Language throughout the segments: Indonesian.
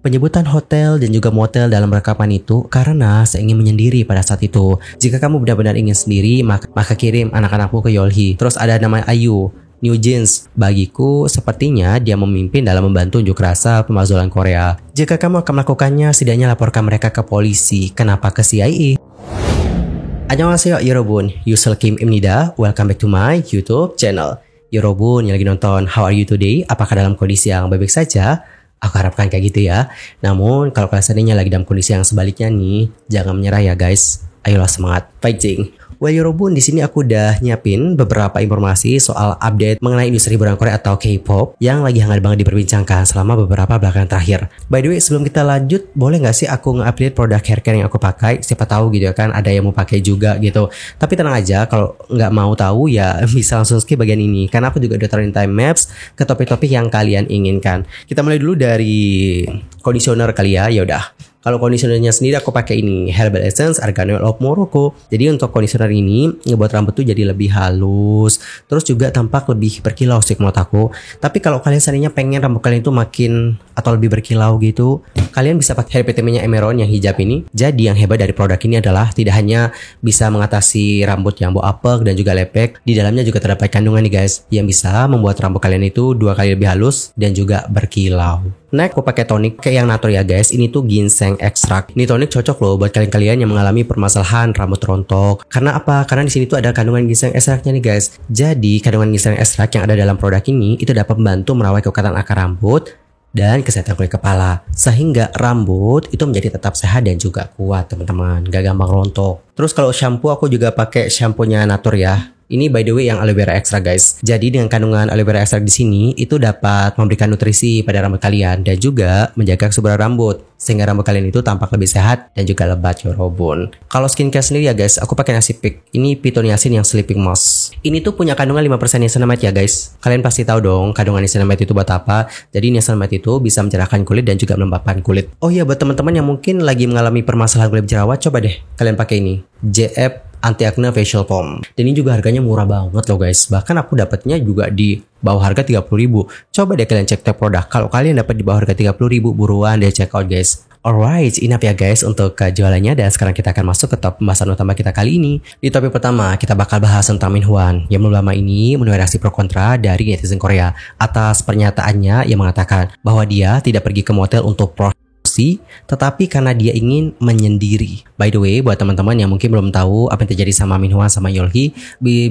penyebutan hotel dan juga motel dalam rekaman itu karena saya ingin menyendiri pada saat itu. Jika kamu benar-benar ingin sendiri, maka kirim anak-anakmu ke Yolhi. Terus ada nama Ayu, New Jeans. Bagiku, sepertinya dia memimpin dalam membantu unjuk rasa pemakzulan Korea. Jika kamu akan melakukannya, setidaknya laporkan mereka ke polisi. Kenapa ke CIA? Annyeonghaseyo Yorobun, Yusel Kim Imnida. Welcome back to my YouTube channel. Yorobun yang lagi nonton, how are you today? Apakah dalam kondisi yang baik-baik saja? Aku harapkan kayak gitu ya. Namun kalau kalian seandainya lagi dalam kondisi yang sebaliknya nih, jangan menyerah ya guys. Ayolah semangat, fighting. Well Yorobun, di sini aku udah nyiapin beberapa informasi soal update mengenai industri hiburan Korea atau K-pop yang lagi hangat banget diperbincangkan selama beberapa belakangan terakhir. By the way, sebelum kita lanjut, boleh nggak sih aku nge-update produk hair care yang aku pakai? Siapa tahu gitu kan, ada yang mau pakai juga gitu. Tapi tenang aja, kalau nggak mau tahu ya bisa langsung skip bagian ini, karena aku juga udah taruhin time maps ke topik-topik yang kalian inginkan. Kita mulai dulu dari conditioner kali ya. Ya udah. Kalau conditionernya sendiri aku pakai ini Herbal Essence Argan Oil of Morocco. Jadi untuk conditioner ini ngebuat rambut tuh jadi lebih halus, terus juga tampak lebih berkilau sih menurut aku. Tapi kalau kalian seandainya pengen rambut kalian itu makin atau lebih berkilau gitu, kalian bisa pakai hair PTM-nya Emeron yang hijab ini. Jadi yang hebat dari produk ini adalah tidak hanya bisa mengatasi rambut yang bau apek dan juga lepek, di dalamnya juga terdapat kandungan nih guys yang bisa membuat rambut kalian itu 2 kali lebih halus dan juga berkilau. Next, aku pakai tonik kayak yang natural ya guys. Ini tuh ginseng extract. Ini tonik cocok loh buat kalian-kalian yang mengalami permasalahan rambut rontok. Karena apa? Karena di sini tuh ada kandungan ginseng extractnya nih guys. Jadi kandungan ginseng extract yang ada dalam produk ini itu dapat membantu merawat kekuatan akar rambut dan kesehatan kulit kepala, sehingga rambut itu menjadi tetap sehat dan juga kuat teman-teman, gak gampang rontok. Terus kalau shampoo aku juga pakai shampoo-nya Natur ya. Ini by the way yang aloe vera extra guys. Jadi dengan kandungan aloe vera extra di sini itu dapat memberikan nutrisi pada rambut kalian dan juga menjaga kesuburan rambut sehingga rambut kalian itu tampak lebih sehat dan juga lebat Yorobun. Kalau skincare sendiri ya guys, aku pakai Nasipik. Ini pitoniasin yang sleeping mask. Ini tuh punya kandungan 5% niacinamide ya guys. Kalian pasti tahu dong kandungan niacinamide itu buat apa. Jadi niacinamide itu bisa mencerahkan kulit dan juga melembabkan kulit. Oh iya, buat teman-teman yang mungkin lagi mengalami permasalahan kulit jerawat, coba deh kalian pakai ini JF Anti Acne Facial Foam. Dan ini juga harganya murah banget loh guys. Bahkan aku dapatnya juga di bawah harga 30.000. Coba deh kalian cek tag produk. Kalau kalian dapat di bawah harga 30.000, buruan deh check out guys. Alright, enough ya guys untuk jualannya, dan sekarang kita akan masuk ke top pembahasan utama kita kali ini. Di topik pertama, kita bakal bahas tentang Minhwan yang belum lama ini menuai reaksi pro kontra dari netizen Korea atas pernyataannya yang mengatakan bahwa dia tidak pergi ke motel untuk tetapi karena dia ingin menyendiri. By the way, buat teman-teman yang mungkin belum tahu apa yang terjadi sama Minhwan sama Yolhi,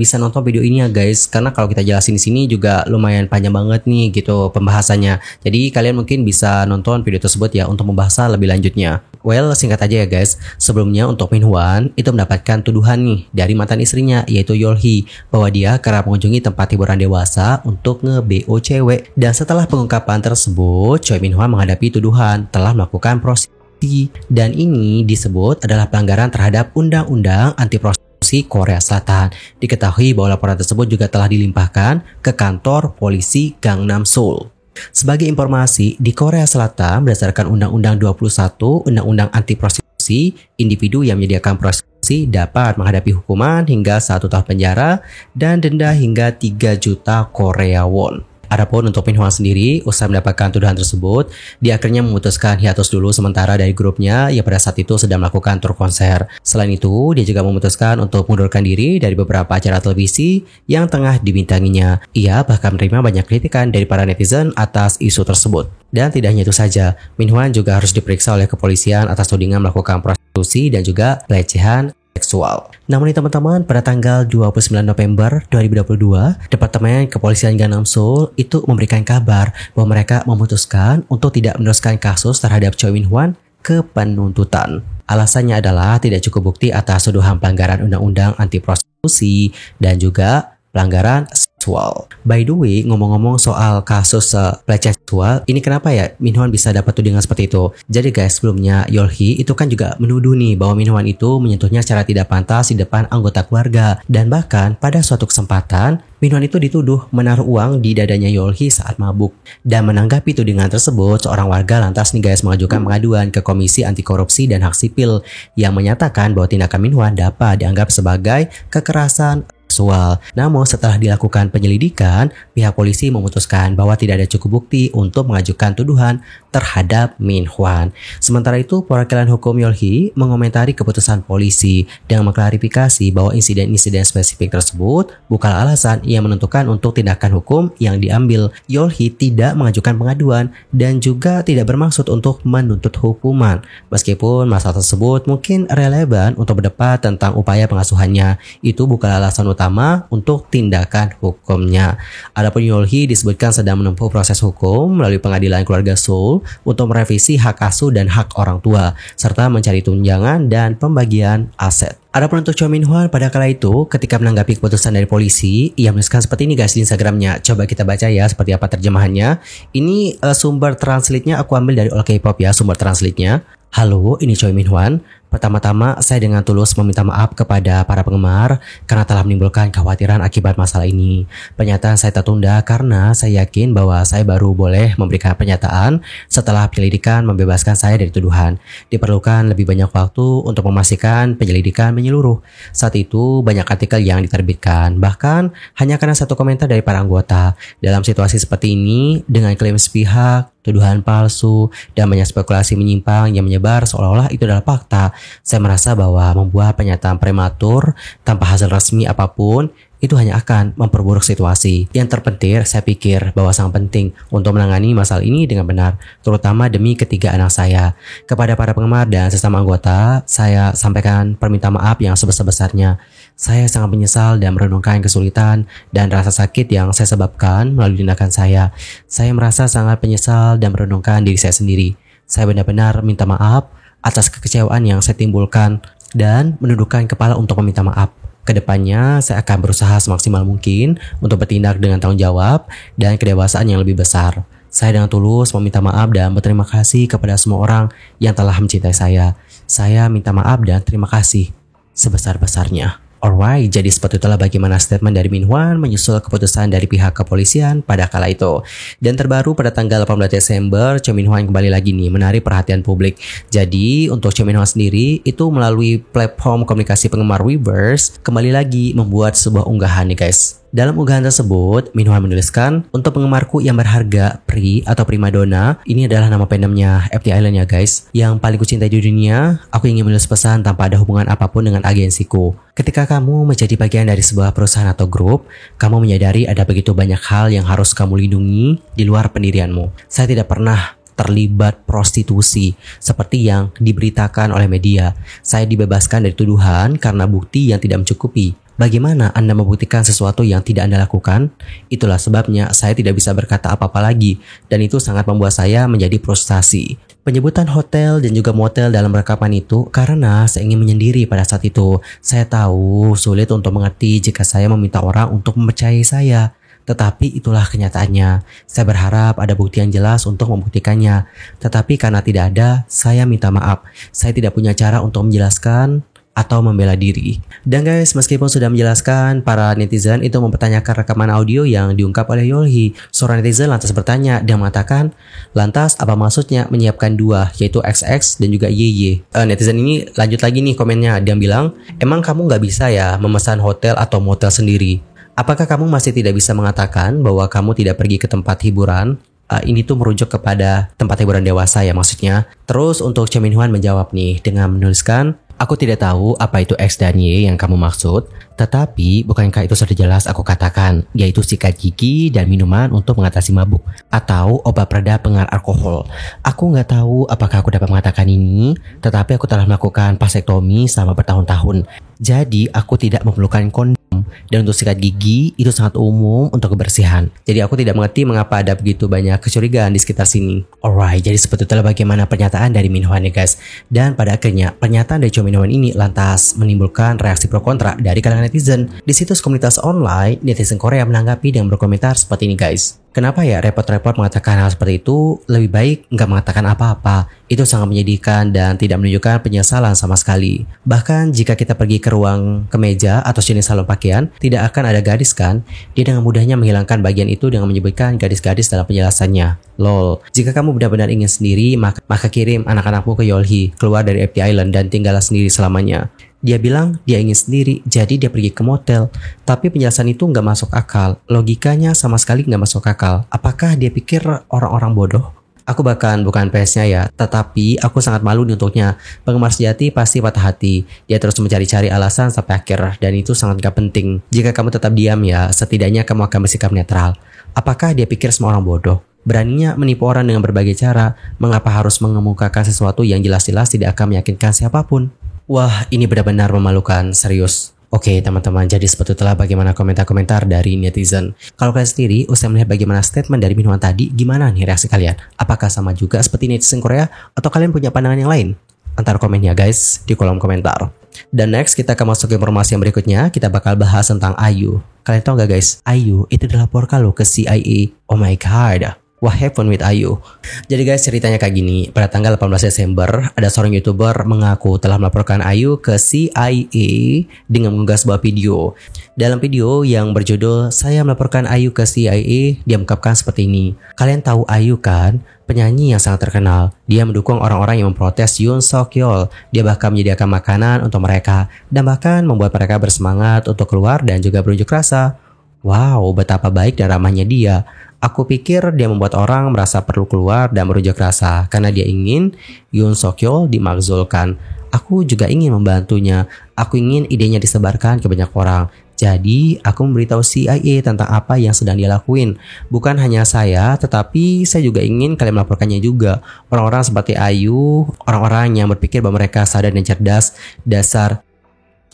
bisa nonton video ini ya guys, karena kalau kita jelasin di sini juga lumayan panjang banget nih gitu pembahasannya. Jadi kalian mungkin bisa nonton video tersebut ya untuk membahas lebih lanjutnya. Well, singkat aja ya guys, sebelumnya untuk Minhwan itu mendapatkan tuduhan nih dari mantan istrinya yaitu Yolhi bahwa dia kerap mengunjungi tempat hiburan dewasa untuk nge-BO cewek. Dan setelah pengungkapan tersebut, Choi Minhwan menghadapi tuduhan telah melakukan prostitusi, dan ini disebut adalah pelanggaran terhadap Undang-Undang Anti Prostitusi Korea Selatan. Diketahui bahwa laporan tersebut juga telah dilimpahkan ke kantor polisi Gangnam Seoul. Sebagai informasi, di Korea Selatan berdasarkan Undang-Undang 21 Undang-Undang Anti Prostitusi, individu yang menyediakan prostitusi dapat menghadapi hukuman hingga 1 tahun penjara dan denda hingga 3 juta Korea won. Adapun untuk Minhwan sendiri, usai mendapatkan tuduhan tersebut, dia akhirnya memutuskan hiatus dulu sementara dari grupnya yang pada saat itu sedang melakukan tur konser. Selain itu, dia juga memutuskan untuk mengundurkan diri dari beberapa acara televisi yang tengah dibintanginya. Ia bahkan menerima banyak kritikan dari para netizen atas isu tersebut. Dan tidak hanya itu saja, Minhwan juga harus diperiksa oleh kepolisian atas tudingan melakukan prostitusi dan juga pelecehan seksual. Namun teman-teman, pada tanggal 29 November 2022, Departemen Kepolisian Gangnam Seoul itu memberikan kabar bahwa mereka memutuskan untuk tidak meneruskan kasus terhadap Choi Minhwan ke penuntutan. Alasannya adalah tidak cukup bukti atas tuduhan pelanggaran Undang-Undang Anti Prostitusi dan juga pelanggaran seksual. By the way, ngomong-ngomong soal kasus pelecehan seksual, ini kenapa ya Minhwan bisa dapat tudingan seperti itu? Jadi guys, sebelumnya Yolhi itu kan juga menuduh nih bahwa Minhwan itu menyentuhnya secara tidak pantas di depan anggota keluarga. Dan bahkan pada suatu kesempatan, Minhwan itu dituduh menaruh uang di dadanya Yolhi saat mabuk. Dan menanggapi tudingan tersebut, seorang warga lantas nih guys mengajukan pengaduan ke Komisi Anti Korupsi dan Hak Sipil yang menyatakan bahwa tindakan Minhwan dapat dianggap sebagai kekerasan seksual. Namun setelah dilakukan penyelidikan, pihak polisi memutuskan bahwa tidak ada cukup bukti untuk mengajukan tuduhan terhadap Min Hwan. Sementara itu, perwakilan hukum Yolhee mengomentari keputusan polisi dengan mengklarifikasi bahwa insiden-insiden spesifik tersebut bukanlah alasan ia menentukan untuk tindakan hukum yang diambil. Yolhee tidak mengajukan pengaduan dan juga tidak bermaksud untuk menuntut hukuman. Meskipun masalah tersebut mungkin relevan untuk berdebat tentang upaya pengasuhannya, itu bukanlah alasan utama untuk tindakan hukumnya. Adapun Yolhee disebutkan sedang menempuh proses hukum melalui pengadilan keluarga Seoul untuk merevisi hak asuh dan hak orang tua, serta mencari tunjangan dan pembagian aset. Adapun untuk Choi Min Hwan pada kala itu, ketika menanggapi keputusan dari polisi, ia menuliskan seperti ini guys di Instagramnya. Coba kita baca ya seperti apa terjemahannya. Ini sumber translate-nya aku ambil dari All K-pop ya, sumber translate-nya. Halo, ini Choi Min Hwan. Pertama-tama, saya dengan tulus meminta maaf kepada para penggemar karena telah menimbulkan kekhawatiran akibat masalah ini. Pernyataan saya tertunda karena saya yakin bahwa saya baru boleh memberikan pernyataan setelah penyelidikan membebaskan saya dari tuduhan. Diperlukan lebih banyak waktu untuk memastikan penyelidikan menyeluruh. Saat itu, banyak artikel yang diterbitkan, bahkan hanya karena satu komentar dari para anggota. Dalam situasi seperti ini, dengan klaim sepihak, tuduhan palsu, dan banyak spekulasi menyimpang yang menyebar seolah-olah itu adalah fakta, saya merasa bahwa membuat pernyataan prematur tanpa hasil resmi apapun itu hanya akan memperburuk situasi. Yang terpenting, saya pikir bahwa sangat penting untuk menangani masalah ini dengan benar, terutama demi ketiga anak saya. Kepada para penggemar dan sesama anggota, saya sampaikan permintaan maaf yang sebesar-besarnya. Saya sangat menyesal dan merenungkan kesulitan dan rasa sakit yang saya sebabkan melalui tindakan saya. Saya merasa sangat menyesal dan merenungkan diri saya sendiri. Saya benar-benar minta maaf atas kekecewaan yang saya timbulkan dan menundukkan kepala untuk meminta maaf. Kedepannya, saya akan berusaha semaksimal mungkin untuk bertindak dengan tanggung jawab dan kedewasaan yang lebih besar. Saya dengan tulus meminta maaf dan berterima kasih kepada semua orang yang telah mencintai saya. Saya minta maaf dan terima kasih sebesar-besarnya. Alright, jadi seperti itulah bagaimana statement dari Min Hwan menyusul keputusan dari pihak kepolisian pada kala itu. Dan terbaru pada tanggal 18 Desember, Choi Min Hwan kembali lagi nih menarik perhatian publik. Jadi untuk Choi Min Hwan sendiri itu melalui platform komunikasi penggemar Weverse kembali lagi membuat sebuah unggahan nih guys. Dalam unggahan tersebut, Min Hwan menuliskan, untuk penggemarku yang berharga, Pri atau primadona, ini adalah nama fandomnya FT Island ya guys, yang paling kucintai di dunia, aku ingin menulis pesan tanpa ada hubungan apapun dengan agensiku. Ketika kamu menjadi bagian dari sebuah perusahaan atau grup, kamu menyadari ada begitu banyak hal yang harus kamu lindungi di luar pendirianmu. Saya tidak pernah terlibat prostitusi seperti yang diberitakan oleh media. Saya dibebaskan dari tuduhan karena bukti yang tidak mencukupi. Bagaimana Anda membuktikan sesuatu yang tidak Anda lakukan? Itulah sebabnya saya tidak bisa berkata apa-apa lagi, dan itu sangat membuat saya menjadi frustasi. Penyebutan hotel dan juga motel dalam rekaman itu karena saya ingin menyendiri pada saat itu. Saya tahu sulit untuk mengerti jika saya meminta orang untuk mempercayai saya. Tetapi itulah kenyataannya. Saya berharap ada bukti yang jelas untuk membuktikannya. Tetapi karena tidak ada, saya minta maaf. Saya tidak punya cara untuk menjelaskan atau membela diri. Dan guys, meskipun sudah menjelaskan, para netizen itu mempertanyakan rekaman audio yang diungkap oleh Yolhee. Seorang netizen lantas bertanya dan mengatakan, lantas apa maksudnya menyiapkan dua, yaitu XX dan juga YY. Netizen ini lanjut lagi nih komennya, dia bilang, emang kamu nggak bisa ya memesan hotel atau motel sendiri? Apakah kamu masih tidak bisa mengatakan bahwa kamu tidak pergi ke tempat hiburan? Ini tuh merujuk kepada tempat hiburan dewasa ya maksudnya. Terus untuk Choi Min Hwan menjawab nih dengan menuliskan, aku tidak tahu apa itu X dan Y yang kamu maksud, tetapi bukankah itu sudah jelas aku katakan, yaitu sikat gigi dan minuman untuk mengatasi mabuk, atau obat pereda pengaruh alkohol. Aku nggak tahu apakah aku dapat mengatakan ini, tetapi aku telah melakukan vasektomi selama bertahun-tahun. Jadi aku tidak memerlukan kondom, dan untuk sikat gigi itu sangat umum untuk kebersihan. Jadi aku tidak mengerti mengapa ada begitu banyak kecurigaan di sekitar sini. Alright, jadi seperti itulah bagaimana pernyataan dari Min Hwan ya guys. Dan pada akhirnya pernyataan dari Choi Min Hwan ini lantas menimbulkan reaksi pro kontra dari kalangan netizen. Di situs komunitas online, netizen Korea menanggapi dengan berkomentar seperti ini guys. Kenapa ya repot-repot mengatakan hal seperti itu? Lebih baik nggak mengatakan apa-apa. Itu sangat menyedihkan dan tidak menunjukkan penyesalan sama sekali. Bahkan jika kita pergi ke ruang kemeja atau jenis salon pakaian, tidak akan ada gadis kan? Dia dengan mudahnya menghilangkan bagian itu dengan menyebutkan gadis-gadis dalam penjelasannya. Lol, jika kamu benar-benar ingin sendiri, maka kirim anak-anakmu ke Yolhee, keluar dari FT Island dan tinggallah sendiri selamanya. Dia bilang dia ingin sendiri, jadi dia pergi ke motel. Tapi penjelasan itu nggak masuk akal. Logikanya sama sekali nggak masuk akal. Apakah dia pikir orang-orang bodoh? Aku bahkan bukan fansnya ya, tetapi aku sangat malu nih untuknya. Penggemar sejati pasti patah hati. Dia terus mencari-cari alasan sampai akhir, dan itu sangat gak penting. Jika kamu tetap diam ya, setidaknya kamu akan bersikap netral. Apakah dia pikir semua orang bodoh? Beraninya menipu orang dengan berbagai cara. Mengapa harus mengemukakan sesuatu yang jelas-jelas tidak akan meyakinkan siapapun? Wah, ini benar-benar memalukan, serius. Oke teman-teman, jadi seperti itulah bagaimana komentar-komentar dari netizen. Kalau kalian sendiri usai melihat bagaimana statement dari minuman tadi, gimana nih reaksi kalian? Apakah sama juga seperti netizen Korea atau kalian punya pandangan yang lain? Antar komen ya guys di kolom komentar. Dan next kita akan masuk ke informasi yang berikutnya. Kita bakal bahas tentang IU. Kalian tahu gak guys, IU itu dilaporkan loh ke CIA. Oh my god, what happened with IU? Jadi guys, ceritanya kayak gini. Pada tanggal 18 Desember, ada seorang YouTuber mengaku telah melaporkan IU ke CIA dengan mengunggah sebuah video. Dalam video yang berjudul "Saya melaporkan IU ke CIA", dia mengungkapkan seperti ini. Kalian tahu IU kan? Penyanyi yang sangat terkenal. Dia mendukung orang-orang yang memprotes Yoon Suk Yeol. Dia bahkan menyediakan makanan untuk mereka dan bahkan membuat mereka bersemangat untuk keluar dan juga berunjuk rasa. Wow, betapa baik dan ramahnya dia. Aku pikir dia membuat orang merasa perlu keluar dan berunjuk rasa karena dia ingin Yoon Suk Yeol dimakzulkan. Aku juga ingin membantunya. Aku ingin idenya disebarkan ke banyak orang. Jadi, aku memberitahu CIA tentang apa yang sedang dia lakuin. Bukan hanya saya, tetapi saya juga ingin kalian melaporkannya juga. Orang-orang seperti IU, orang-orang yang berpikir bahwa mereka sadar dan cerdas, dasar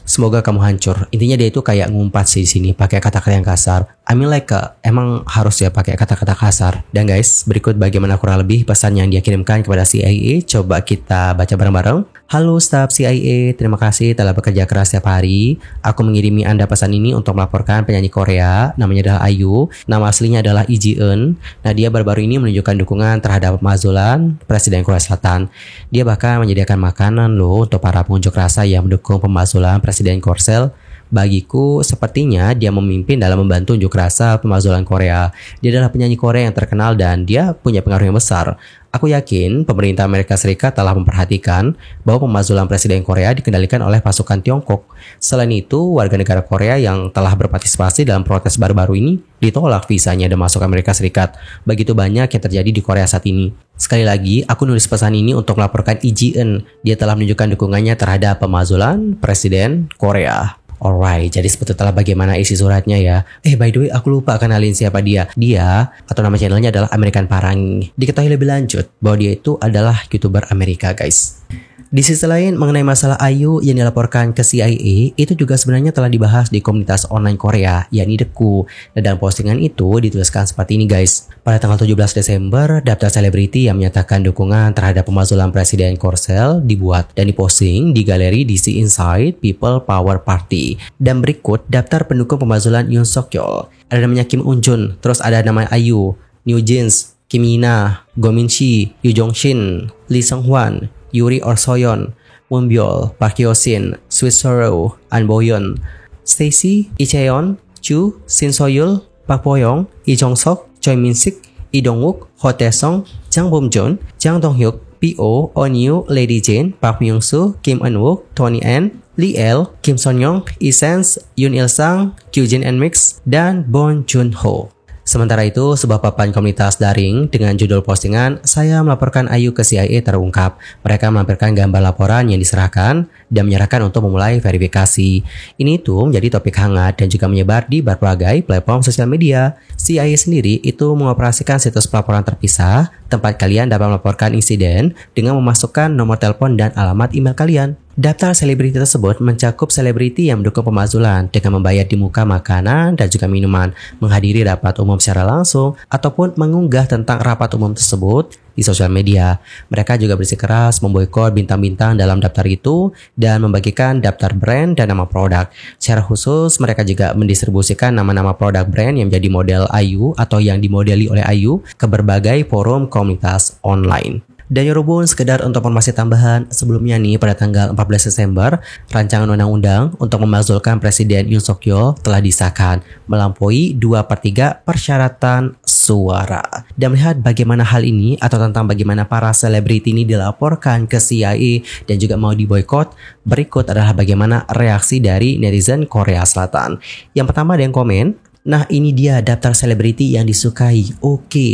semoga kamu hancur. Intinya dia itu kayak ngumpat sih di sini pakai kata-kata yang kasar. I mean like emang harus ya pakai kata-kata kasar. Dan guys, berikut bagaimana kurang lebih pesan yang dia kirimkan kepada CIA. Coba kita baca bareng-bareng. Halo staf CIA, terima kasih telah bekerja keras setiap hari. Aku mengirimi Anda pesan ini untuk melaporkan penyanyi Korea, namanya adalah IU. Nama aslinya adalah Lee Ji-eun. Nah, dia baru-baru ini menunjukkan dukungan terhadap pemazulan Presiden Korea Selatan. Dia bahkan menyediakan makanan loh untuk para pengunjuk rasa yang mendukung pemazulan Presiden Korsel. Bagiku, sepertinya dia memimpin dalam membantu unjuk rasa pemazulan Korea. Dia adalah penyanyi Korea yang terkenal dan dia punya pengaruh yang besar. Aku yakin pemerintah Amerika Serikat telah memperhatikan bahwa pemazulan Presiden Korea dikendalikan oleh pasukan Tiongkok. Selain itu, warga negara Korea yang telah berpartisipasi dalam protes baru-baru ini ditolak visanya dan masuk Amerika Serikat. Begitu banyak yang terjadi di Korea saat ini. Sekali lagi, aku nulis pesan ini untuk melaporkan Lee Ji-eun. Dia telah menunjukkan dukungannya terhadap pemazulan Presiden Korea. Alright, jadi seperti itulah bagaimana isi suratnya ya. By the way, aku lupa kenalin siapa dia. Dia, atau nama channelnya adalah American Parangi. Diketahui lebih lanjut bahwa dia itu adalah YouTuber Amerika guys. Di sisi lain, mengenai masalah IU yang dilaporkan ke CIA, itu juga sebenarnya telah dibahas di komunitas online Korea, yakni Deku. Dan dalam postingan itu dituliskan seperti ini guys. Pada tanggal 17 Desember, daftar selebriti yang menyatakan dukungan terhadap pemazulan Presiden Korsel dibuat dan diposting di galeri DC Inside People Power Party. Dan berikut daftar pendukung pemazulan Yoon Suk Yeol. Ada namanya Kim Eun Jun, terus ada nama IU, New Jeans, Kim Mina, Go Min Si, Yoo Jong Shin, Lee Sung Hwan, Yuri Orsoyon, Won Byul, Park Hyo Shin, Sweet Sorrow, An Boyeon, Stacy, Lee Chaeyeon, Chu, Shin Soyul, Park Bo Young, Lee Jong Suk, Choi Min Sik, Lee Dong Wook, Ho Tae Sung, Jang Bom Jun, Jang Dong Hyuk, P.O., Onyu, Lady Jane, Park Myung Soo, Kim Eun Wook, Tony N, Lee L, Kim Son Young, Essence, Yoon Il Sang, Kyujin and Mix, dan Bon Joon Ho. Sementara itu, sebuah papan komunitas daring dengan judul postingan "Saya melaporkan IU ke CIA" terungkap. Mereka melampirkan gambar laporan yang diserahkan dan menyerahkan untuk memulai verifikasi. Ini tuh menjadi topik hangat dan juga menyebar di berbagai platform sosial media. CIA sendiri itu mengoperasikan situs pelaporan terpisah, tempat kalian dapat melaporkan insiden dengan memasukkan nomor telepon dan alamat email kalian. Daftar selebriti tersebut mencakup selebriti yang mendukung pemazulan dengan membayar di muka makanan dan juga minuman, menghadiri rapat umum secara langsung, ataupun mengunggah tentang rapat umum tersebut di sosial media. Mereka juga bersikeras memboikot bintang-bintang dalam daftar itu dan membagikan daftar brand dan nama produk. Secara khusus, mereka juga mendistribusikan nama-nama produk brand yang menjadi model IU atau yang dimodeli oleh IU ke berbagai forum komunitas online. Dan Yorobun, sekedar untuk informasi tambahan, sebelumnya nih pada tanggal 14 Desember, rancangan undang-undang untuk memakzulkan Presiden Yoon Suk Yeol telah disahkan, melampaui 2/3 persyaratan suara. Dan melihat bagaimana hal ini atau tentang bagaimana para selebriti ini dilaporkan ke CIA dan juga mau diboikot, berikut adalah bagaimana reaksi dari netizen Korea Selatan. Yang pertama ada yang komen, "Nah ini dia daftar selebriti yang disukai, oke.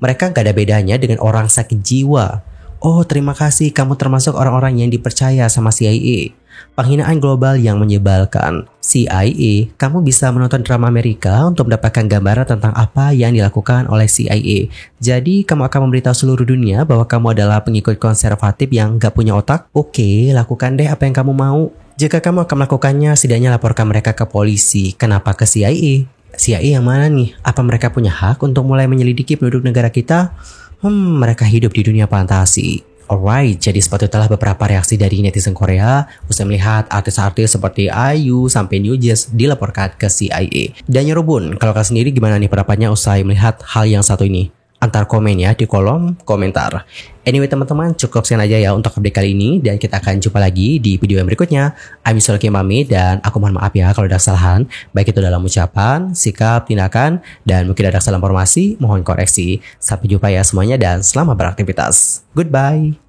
Mereka gak ada bedanya dengan orang sakit jiwa. Oh, terima kasih, kamu termasuk orang-orang yang dipercaya sama CIA. Penghinaan global yang menyebalkan. CIA, kamu bisa menonton drama Amerika untuk mendapatkan gambaran tentang apa yang dilakukan oleh CIA. Jadi, kamu akan memberitahu seluruh dunia bahwa kamu adalah pengikut konservatif yang gak punya otak? Oke, lakukan deh apa yang kamu mau. Jika kamu akan melakukannya, setidaknya laporkan mereka ke polisi. Kenapa ke CIA? CIA yang mana nih? Apa mereka punya hak untuk mulai menyelidiki penduduk negara kita? Mereka hidup di dunia fantasi. Alright, jadi seperti itulah beberapa reaksi dari netizen Korea usai melihat artis-artis seperti IU sampai New Jeans dilaporkan ke CIA. Dan Yorobun, kalau kalian sendiri gimana nih pendapatnya usai melihat hal yang satu ini? Antar komen ya di kolom komentar. Anyway teman-teman, cukup sekian aja ya untuk update kali ini dan kita akan jumpa lagi di video yang berikutnya. I'm Yusuf Mami dan aku mohon maaf ya kalau ada kesalahan, baik itu dalam ucapan, sikap, tindakan, dan mungkin ada kesalahan informasi, mohon koreksi. Sampai jumpa ya semuanya dan selamat beraktivitas. Goodbye.